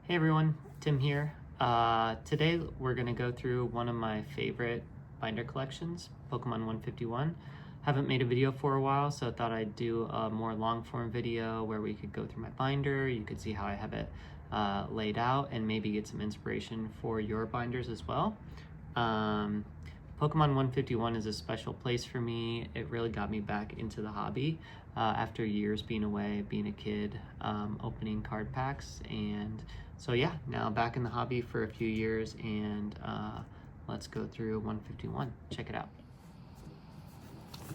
Hey everyone, Tim here. Today we're going to go through one of my favorite binder collections, Pokemon 151. Haven't made a video for a while, so I thought I'd do a more long form video where we could go through my binder, you could see how I have it laid out, and maybe get some inspiration for your binders as well. Pokemon 151 is a special place for me. It really got me back into the hobby after years being away, being a kid, opening card packs, and so yeah, now back in the hobby for a few years, and let's go through 151. Check it out.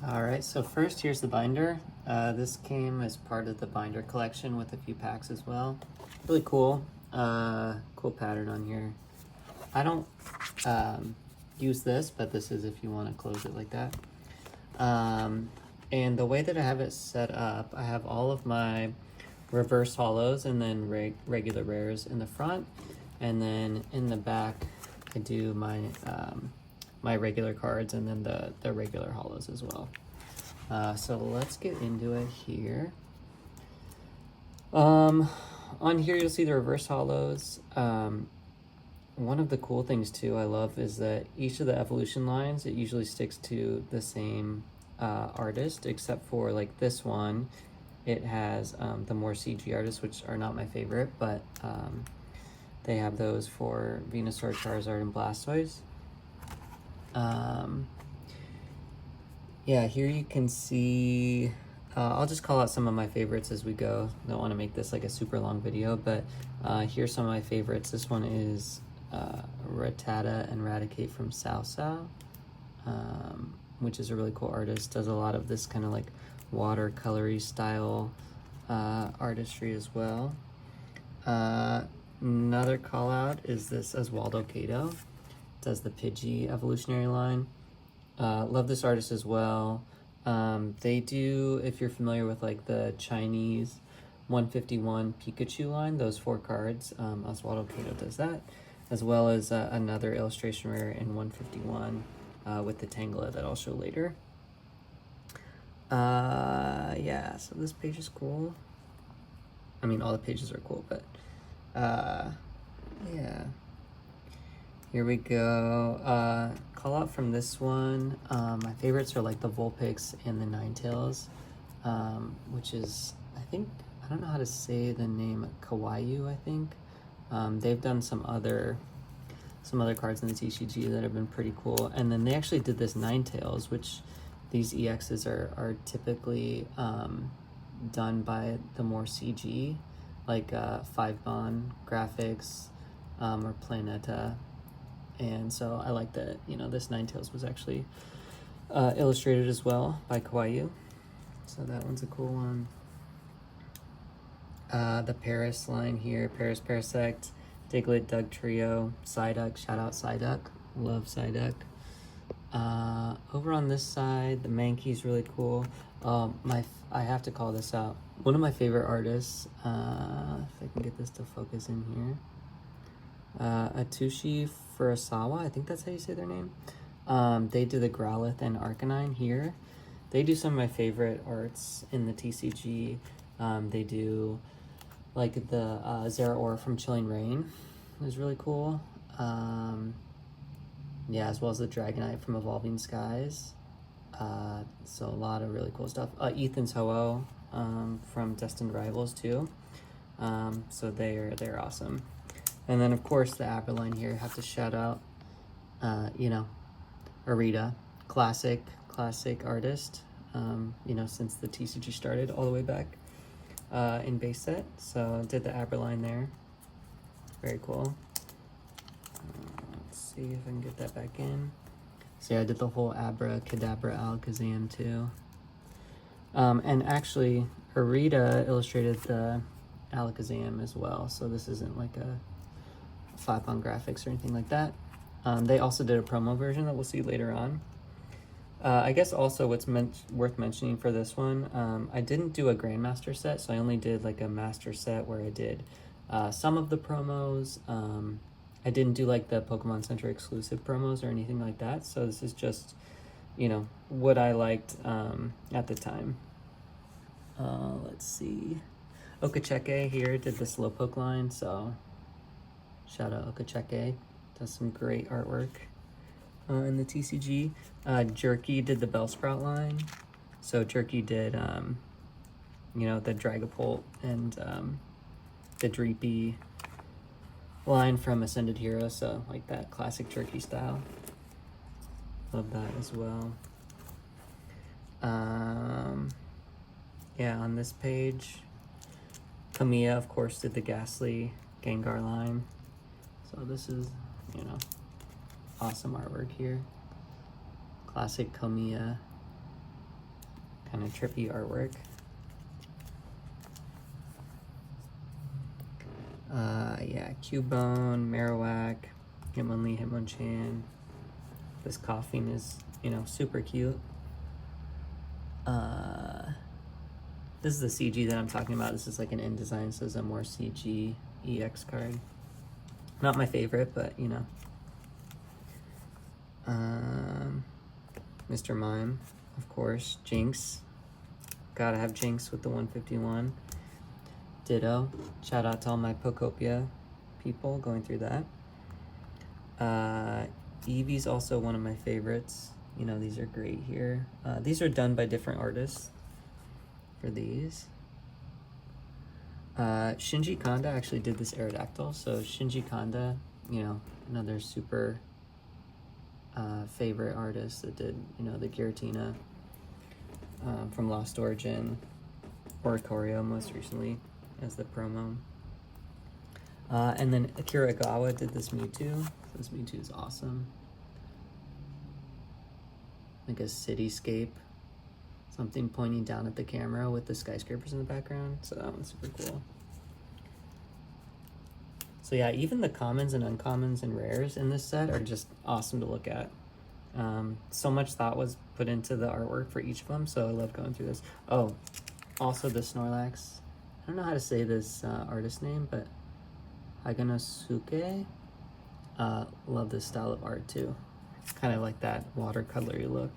All right, so first here's the binder. This came as part of the binder collection with a few packs as well. Really cool, cool pattern on here. I don't use this, but this is if you want to close it like that. And the way that I have it set up, I have all of my reverse holos and then regular rares in the front, and then in the back I do my my regular cards and then the regular holos as well. So let's get into it here. On here you'll see the reverse holos. One of the cool things too I love is that each of the evolution lines, it usually sticks to the same artist, except for like this one, it has the more CG artists, which are not my favorite, but they have those for Venusaur, Charizard, and Blastoise. Yeah, here you can see, I'll just call out some of my favorites as we go. Don't want to make this like a super long video, but here's some of my favorites. This one is Rattata and Raticate from Sao Sao, which is a really cool artist. Does a lot of this kind of like watercolory style artistry as well. Another call out is this Oswaldo Cato. Does the Pidgey evolutionary line. Love this artist as well. They do, if you're familiar with like the Chinese 151 Pikachu line, those 4 cards, Oswaldo Cato does that, as well as another illustration rare in 151 with the Tangela that I'll show later. Yeah, so this page is cool. I mean, all the pages are cool, but yeah. Here we go. Call out from this one. My favorites are like the Vulpix and the Ninetales, which is, I don't know how to say the name, Kawaii, I think. They've done some other cards in the TCG that have been pretty cool. And then they actually did this Ninetales, which these EXs are typically done by the more CG, like 5-Bond graphics or Planeta. And so I like that, you know, this Ninetales was actually illustrated as well by Kawaii. So that one's a cool one. The Paris line here, Paris Parasect, Diglett, Doug Trio, Psyduck, shout out Psyduck, love Psyduck. Over on this side, the Mankey's really cool. I have to call this out. One of my favorite artists, if I can get this to focus in here, Atushi Furusawa, I think that's how you say their name. They do the Growlithe and Arcanine here. They do some of my favorite arts in the TCG. They do like the Zeraora from Chilling Reign is really cool. Yeah, as well as the Dragonite from Evolving Skies. So a lot of really cool stuff. Ethan's Ho-Oh from Destined Rivals too. So they're awesome. And then of course the Abra line here, have to shout out, you know, Arita, classic artist. You know, since the TCG started all the way back in base set. So did the Abra line there. Very cool. Let's see if I can get that back in. So yeah, I did the whole Abra, Kadabra, Alakazam too. And actually, Arita illustrated the Alakazam as well. So this isn't like a 5-on graphics or anything like that. They also did a promo version that we'll see later on. I guess also what's worth mentioning for this one, I didn't do a Grandmaster set, so I only did like a Master set where I did some of the promos. I didn't do like the Pokemon Center exclusive promos or anything like that, so this is just, you know, what I liked at the time. Let's see. Okacheke here did the Slowpoke line, so Shout out Okacheke, does some great artwork in the TCG. Jerky did the Bellsprout line. So Jerky did, you know, the Dragapult and the Dreepy line from Ascended Hero, so like that classic Jerky style. Love that as well. Yeah, on this page, Kamiya, of course, did the Ghastly Gengar line. So this is, you know, awesome artwork here. Classic Kamiya, kind of trippy artwork. Yeah, Cubone, Marowak, Hitmonlee, Hitmonchan. This coughing is, you know, super cute. This is the CG that I'm talking about. This is like an InDesign, so it's a more CG EX card. Not my favorite, but you know. Mr. Mime, of course. Jinx. Gotta have Jinx with the 151. Ditto. Shout out to all my Pokopia people going through that. Eevee's also one of my favorites. You know, these are great here. These are done by different artists for these. Shinji Kanda actually did this Aerodactyl. So Shinji Kanda, you know, another super favorite artist that did, you know, the Giratina from Lost Origin, Oricorio most recently as the promo. And then Akira Agawa did this Mewtwo. This Mewtwo is awesome. Like a cityscape, something pointing down at the camera with the skyscrapers in the background. So that one's super cool. So yeah, even the commons and uncommons and rares in this set are just awesome to look at. So much thought was put into the artwork for each of them, so I love going through this. Oh, also the Snorlax. I don't know how to say this artist name, but Haganosuke. Love this style of art too. Kind of like that watercolory look,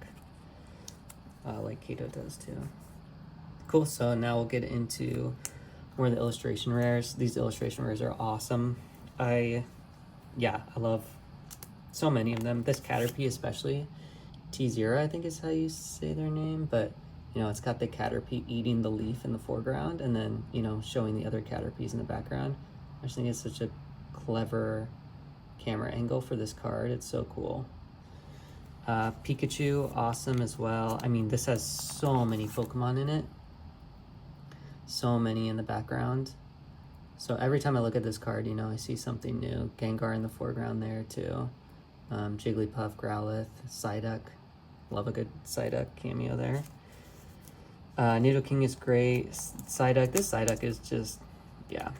like Kato does too. Cool, so now we'll get into more of the illustration rares. These illustration rares are awesome. I love so many of them. This Caterpie especially, T0 I think is how you say their name, but you know, it's got the Caterpie eating the leaf in the foreground and then, you know, showing the other Caterpies in the background. I just think it's such a clever camera angle for this card. It's so cool. Pikachu, awesome as well. I mean, this has so many Pokemon in it. So many in the background. So every time I look at this card, you know, I see something new. Gengar in the foreground there too. Jigglypuff, Growlithe, Psyduck. Love a good Psyduck cameo there. Nidoking is great. Psyduck, this Psyduck is just, yeah,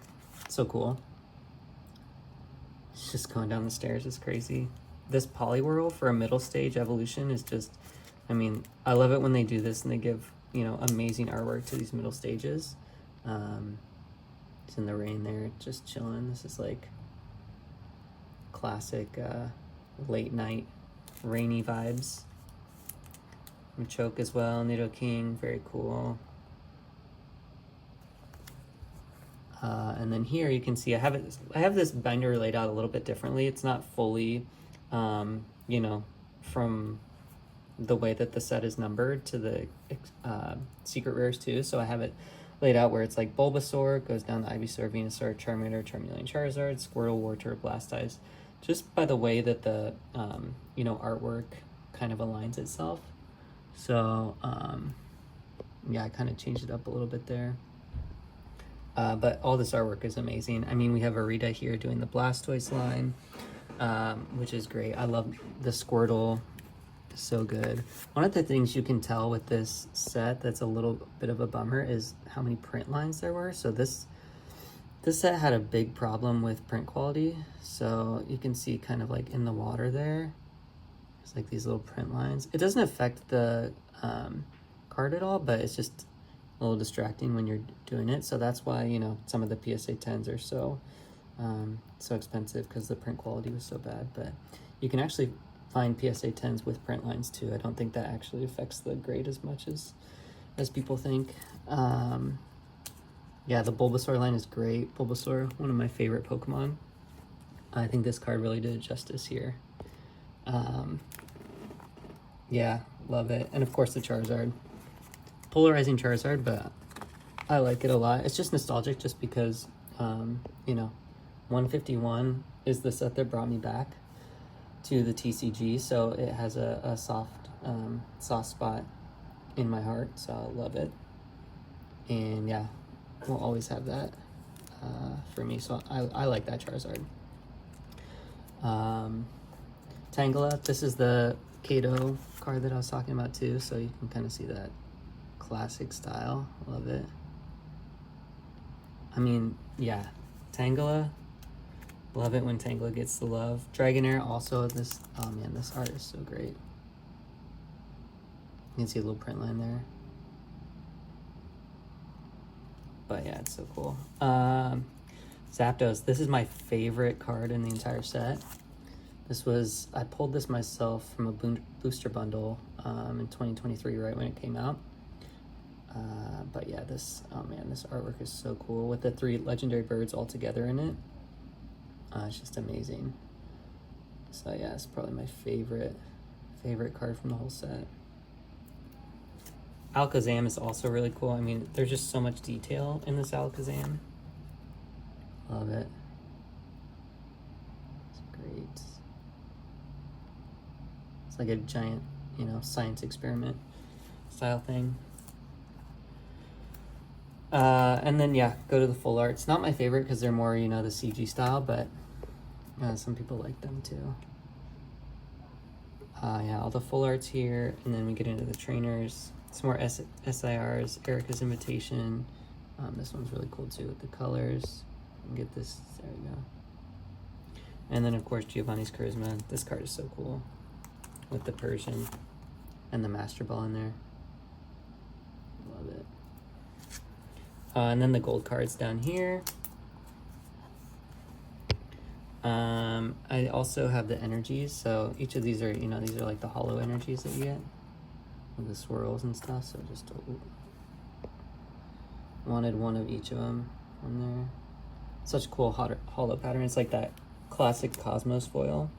so cool. It's just going down the stairs is crazy. This Poliwhirl for a middle stage evolution is just, I mean, I love it when they do this and they give, you know, amazing artwork to these middle stages. It's in the rain there, just chilling. This is like classic late night rainy vibes. Choke as well, Nidoking, very cool. And then here you can see I have this binder laid out a little bit differently. It's not fully, you know, from the way that the set is numbered to the secret rares too. So I have it laid out where it's like Bulbasaur, goes down to Ivysaur, Venusaur, Charmander, Charmeleon, Charizard, Squirtle, Wartortle, Blastoise. Just by the way that the, you know, artwork kind of aligns itself. So, yeah, I kind of changed it up a little bit there. But all this artwork is amazing. I mean, we have Arita here doing the Blastoise line, which is great. I love the Squirtle. So good. One of the things you can tell with this set that's a little bit of a bummer is how many print lines there were. So this set had a big problem with print quality. So you can see kind of like in the water there, there's like these little print lines. It doesn't affect the card at all, but it's just a little distracting when you're doing it. So that's why, you know, some of the PSA 10s are so expensive because the print quality was so bad. But you can actually find PSA 10s with print lines too. I don't think that actually affects the grade as much as people think. Yeah, the Bulbasaur line is great. Bulbasaur, one of my favorite Pokemon. I think this card really did justice here. Yeah, love it. And of course the Charizard. Polarizing Charizard, but I like it a lot. It's just nostalgic just because, you know, 151 is the set that brought me back to the TCG, so it has a soft spot in my heart, so I love it. And yeah, we'll always have that for me, so I like that Charizard. Tangela, this is the Kato card that I was talking about too, so you can kind of see that classic style. Love it. I mean, yeah, Tangela, love it when Tangela gets the love. Dragonair also, this, oh man, this art is so great. You can see a little print line there. But yeah, it's so cool. Zapdos, this is my favorite card in the entire set. This was, I pulled this myself from a booster bundle in 2023, right when it came out. But yeah, this, oh man, this artwork is so cool with the 3 legendary birds all together in it. It's just amazing. So yeah, it's probably my favorite card from the whole set. Alakazam is also really cool. I mean, there's just so much detail in this Alakazam. Love it. It's great. It's like a giant, you know, science experiment style thing. And then yeah, go to the full art. It's not my favorite because they're more, you know, the CG style, but some people like them too. Yeah, all the full arts here, and then we get into the trainers. Some more SIRs, Erica's Invitation. This one's really cool too with the colors. You can get this, there we go. And then of course Giovanni's Charisma. This card is so cool with the Persian and the Master Ball in there. Love it. And then the gold cards down here. I also have the energies, so each of these are, you know, these are like the holo energies that you get with the swirls and stuff, so just wanted one of each of them on there. Such a cool holo pattern. It's like that classic Cosmos foil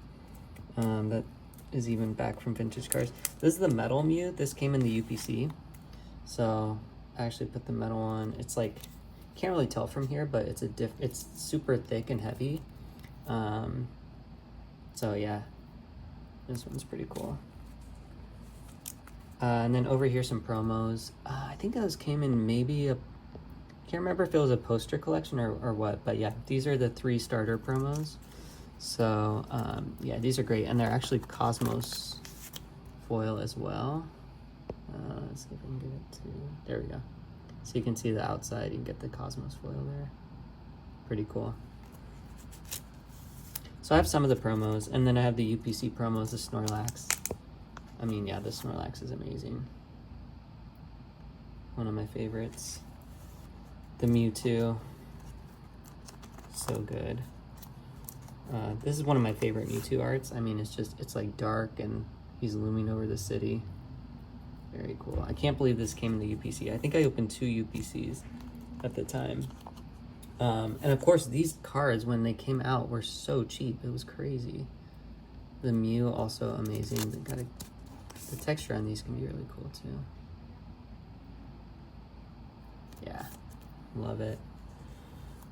that is even back from vintage cards. This is the metal Mew. This came in the UPC, so I actually put the metal on. It's like, can't really tell from here, but it's it's super thick and heavy. So yeah, this one's pretty cool. And then over here, some promos. I think those came in maybe a, can't remember if it was a poster collection or what, but yeah, these are the 3 starter promos. So yeah, these are great, and they're actually Cosmos foil as well. Let's see if I can get it to, there we go. So you can see the outside, you can get the Cosmos foil there. Pretty cool. So I have some of the promos, and then I have the UPC promos, the Snorlax. I mean, yeah, the Snorlax is amazing. One of my favorites. The Mewtwo, so good. This is one of my favorite Mewtwo arts. I mean, it's just, it's like dark and he's looming over the city. Very cool. I can't believe this came in the UPC. I think I opened 2 UPCs at the time. And of course, these cards, when they came out, were so cheap. It was crazy. The Mew, also amazing. The texture on these can be really cool too. Yeah, love it.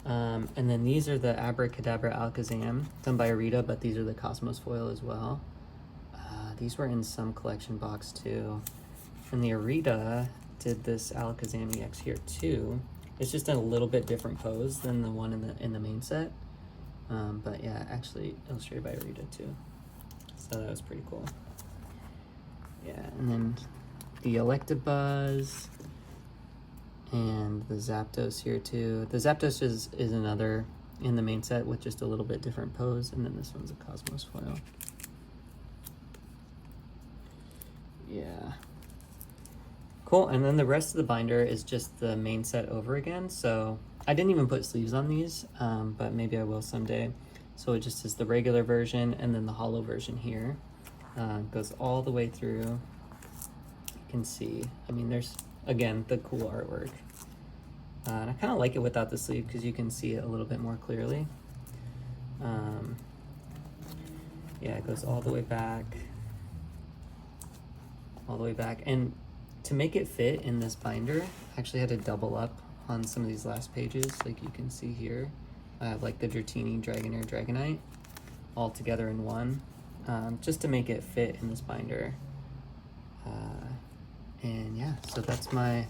And then these are the Abracadabra Alakazam, done by Arita, but these are the Cosmos foil as well. These were in some collection box too. And the Arita did this Alakazam EX here too. It's just a little bit different pose than the one in the main set. But yeah, actually illustrated by Arita too. So that was pretty cool. Yeah, and then the Electabuzz and the Zapdos here too. The Zapdos is another in the main set with just a little bit different pose, and then this one's a Cosmos foil. Yeah. Cool, and then the rest of the binder is just the main set over again. So I didn't even put sleeves on these, but maybe I will someday. So it just is the regular version and then the holo version here. Goes all the way through. You can see, I mean, there's, again, the cool artwork. And I kind of like it without the sleeve because you can see it a little bit more clearly. Yeah, it goes all the way back. All the way back. And to make it fit in this binder, I actually had to double up on some of these last pages. Like you can see here, I have like the Dratini, Dragonair, Dragonite all together in one, just to make it fit in this binder. And yeah, so that's my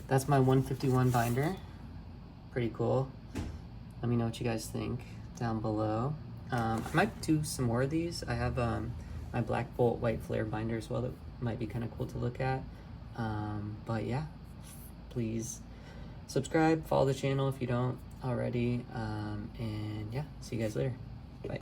151 binder. Pretty cool. Let me know what you guys think down below. I might do some more of these. I have my Black Bolt White Flare binder as well that might be kind of cool to look at. But yeah, please subscribe, follow the channel if you don't already. And yeah, see you guys later. Bye.